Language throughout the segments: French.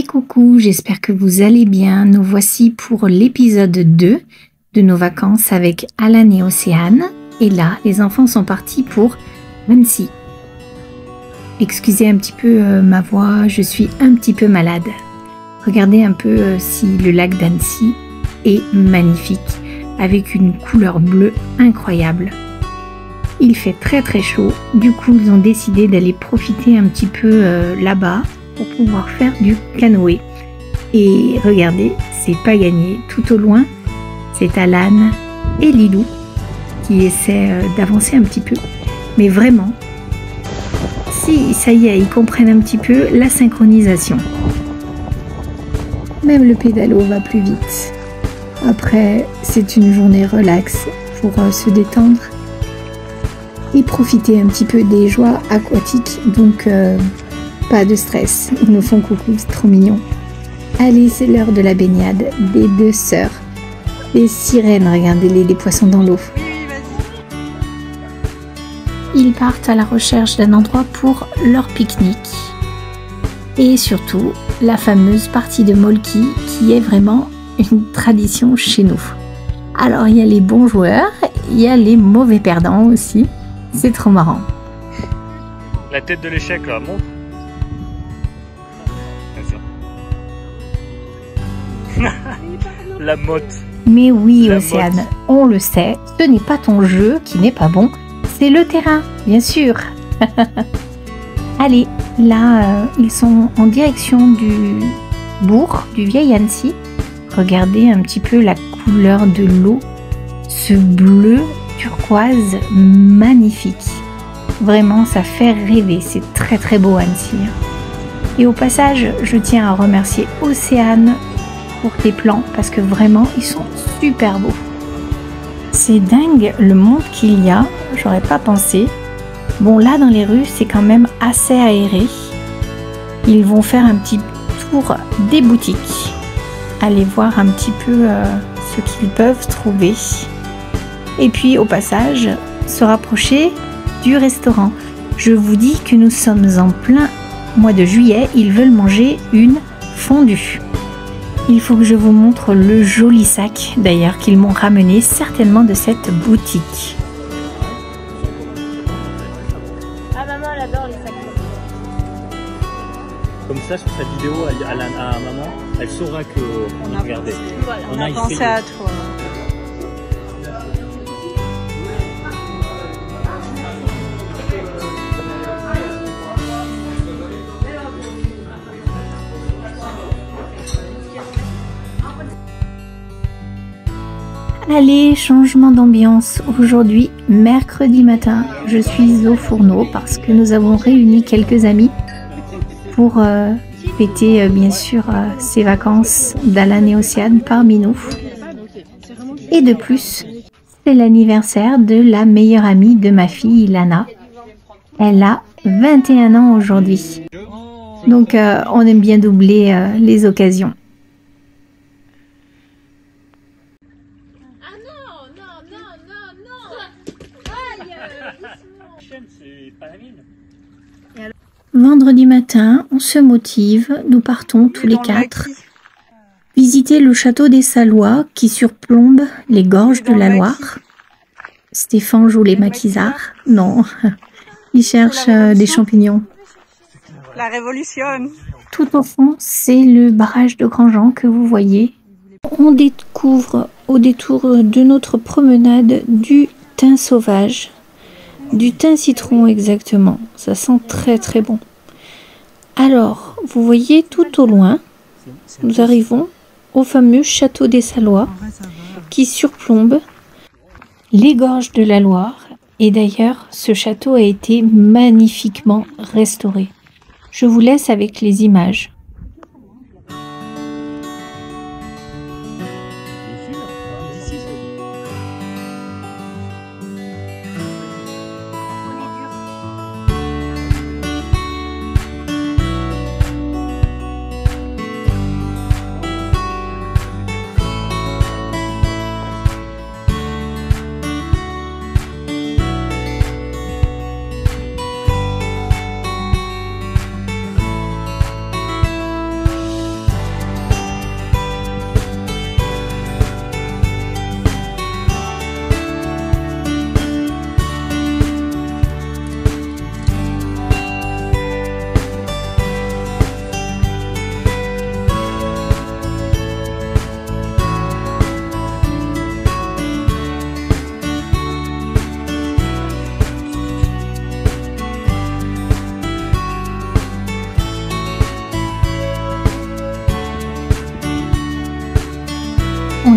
Coucou, j'espère que vous allez bien. Nous voici pour l'épisode 2 de nos vacances avec Alan et Océane. Et là, les enfants sont partis pour Annecy. Excusez un petit peu ma voix, je suis un petit peu malade. Regardez un peu si le lac d'Annecy est magnifique, avec une couleur bleue incroyable. Il fait très très chaud, du coup ils ont décidé d'aller profiter un petit peu là-bas pour pouvoir faire du canoë. Et regardez, c'est pas gagné. Tout au loin, c'est Alan et Lilou qui essaient d'avancer un petit peu. Mais vraiment, si ça y est, ils comprennent un petit peu la synchronisation. Même le pédalo va plus vite. Après, c'est une journée relax pour se détendre et profiter un petit peu des joies aquatiques. Donc, pas de stress, ils nous font coucou, c'est trop mignon. Allez, c'est l'heure de la baignade des deux sœurs. Les sirènes, regardez-les, des poissons dans l'eau. Ils partent à la recherche d'un endroit pour leur pique-nique. Et surtout, la fameuse partie de molki qui est vraiment une tradition chez nous. Alors, il y a les bons joueurs, il y a les mauvais perdants aussi. C'est trop marrant. La tête de l'échec là, montre. La motte. Mais oui, Océane, on le sait, ce n'est pas ton jeu qui n'est pas bon, c'est le terrain, bien sûr. Allez, là, ils sont en direction du bourg, du vieil Annecy. Regardez un petit peu la couleur de l'eau, ce bleu turquoise magnifique. Vraiment, ça fait rêver, c'est très très beau Annecy. Et au passage, je tiens à remercier Océane pour tes plans parce que vraiment ils sont super beaux. C'est dingue le monde qu'il y a, j'aurais pas pensé. Bon, là dans les rues c'est quand même assez aéré. Ils vont faire un petit tour des boutiques, aller voir un petit peu ce qu'ils peuvent trouver et puis au passage se rapprocher du restaurant. Je vous dis que nous sommes en plein mois de juillet, ils veulent manger une fondue. Il faut que je vous montre le joli sac d'ailleurs qu'ils m'ont ramené certainement de cette boutique. Ah, maman elle adore les sacs. Comme ça sur sa vidéo à maman, elle saura que on a regardé. Voilà, on a pensé à toi. Allez, changement d'ambiance. Aujourd'hui, mercredi matin, je suis au fourneau parce que nous avons réuni quelques amis pour fêter bien sûr ces vacances d'Alan et Océane parmi nous. Et de plus, c'est l'anniversaire de la meilleure amie de ma fille, Lana. Elle a 21 ans aujourd'hui. Donc on aime bien doubler les occasions. Vendredi matin, on se motive, nous partons tous les quatre visiter le château des Salois qui surplombe les gorges de la Loire. Stéphane joue les maquisards. Non, il cherche des champignons. La révolution. Tout au fond, c'est le barrage de Grandjean que vous voyez. On découvre au détour de notre promenade du thym sauvage. Du thym citron exactement, ça sent très très bon. Alors, vous voyez tout au loin, nous arrivons au fameux château des Salois qui surplombe les gorges de la Loire. Et d'ailleurs, ce château a été magnifiquement restauré. Je vous laisse avec les images.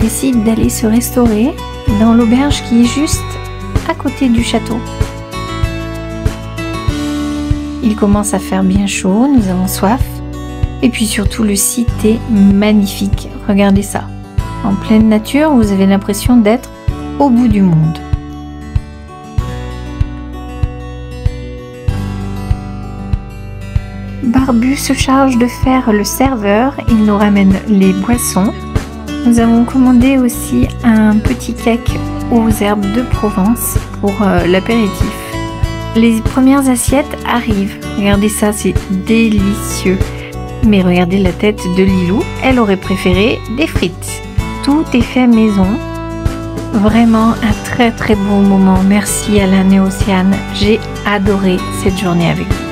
décident d'aller se restaurer dans l'auberge qui est juste à côté du château. Il commence à faire bien chaud, nous avons soif. Et puis surtout, le site est magnifique. Regardez ça. En pleine nature, vous avez l'impression d'être au bout du monde. Barbu se charge de faire le serveur. Il nous ramène les boissons. Nous avons commandé aussi un petit cake aux herbes de Provence pour l'apéritif. Les premières assiettes arrivent. Regardez ça, c'est délicieux. Mais regardez la tête de Lilou, elle aurait préféré des frites. Tout est fait maison. Vraiment un très très beau moment. Merci Alan et Océane. J'ai adoré cette journée avec vous.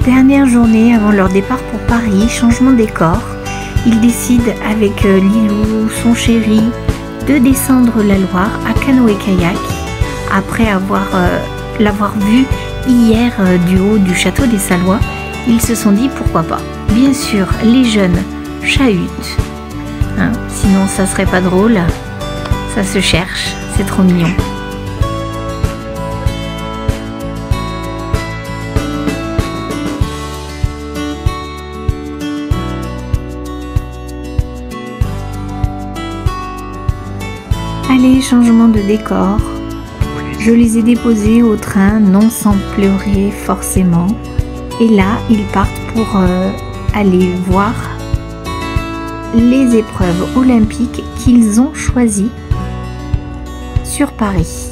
Dernière journée avant leur départ pour Paris, changement de décor. Ils décident avec Lilou, son chéri, de descendre la Loire à canoë-kayak après l'avoir vu hier du haut du château des Salois. Ils se sont dit pourquoi pas. Bien sûr, les jeunes chahutent, hein, sinon ça serait pas drôle. Ça se cherche, c'est trop mignon. Allez, changement de décor. Je les ai déposés au train, non sans pleurer forcément. Et là, ils partent pour aller voir les épreuves olympiques qu'ils ont choisies sur Paris.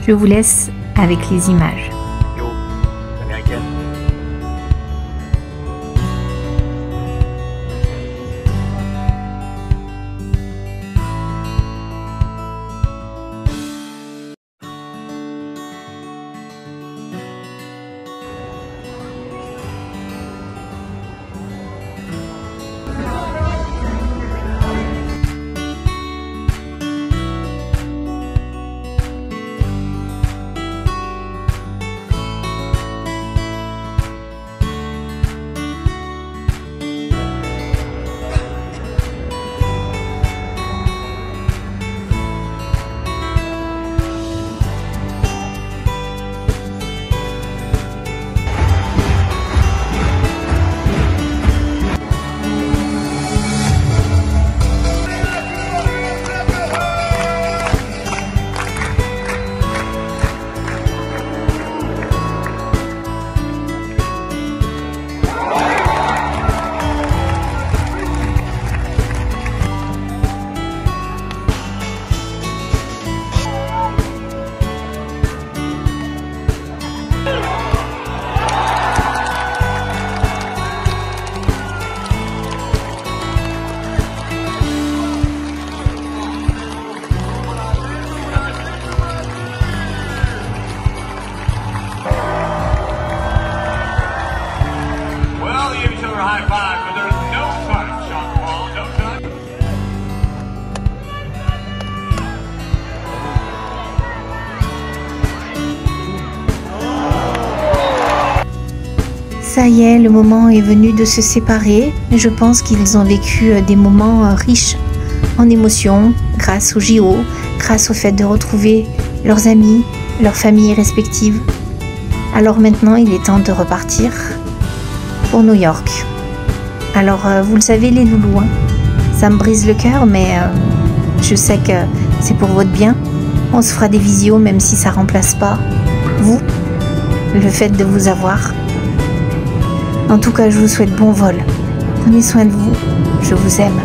Je vous laisse avec les images. Ça y est, le moment est venu de se séparer. Je pense qu'ils ont vécu des moments riches en émotions grâce au JO, grâce au fait de retrouver leurs amis, leurs familles respectives. Alors maintenant, il est temps de repartir pour New York. Alors, vous le savez les loulous, hein, ça me brise le cœur, mais je sais que c'est pour votre bien. On se fera des visios même si ça remplace pas vous, le fait de vous avoir. En tout cas, je vous souhaite bon vol. Prenez soin de vous. Je vous aime.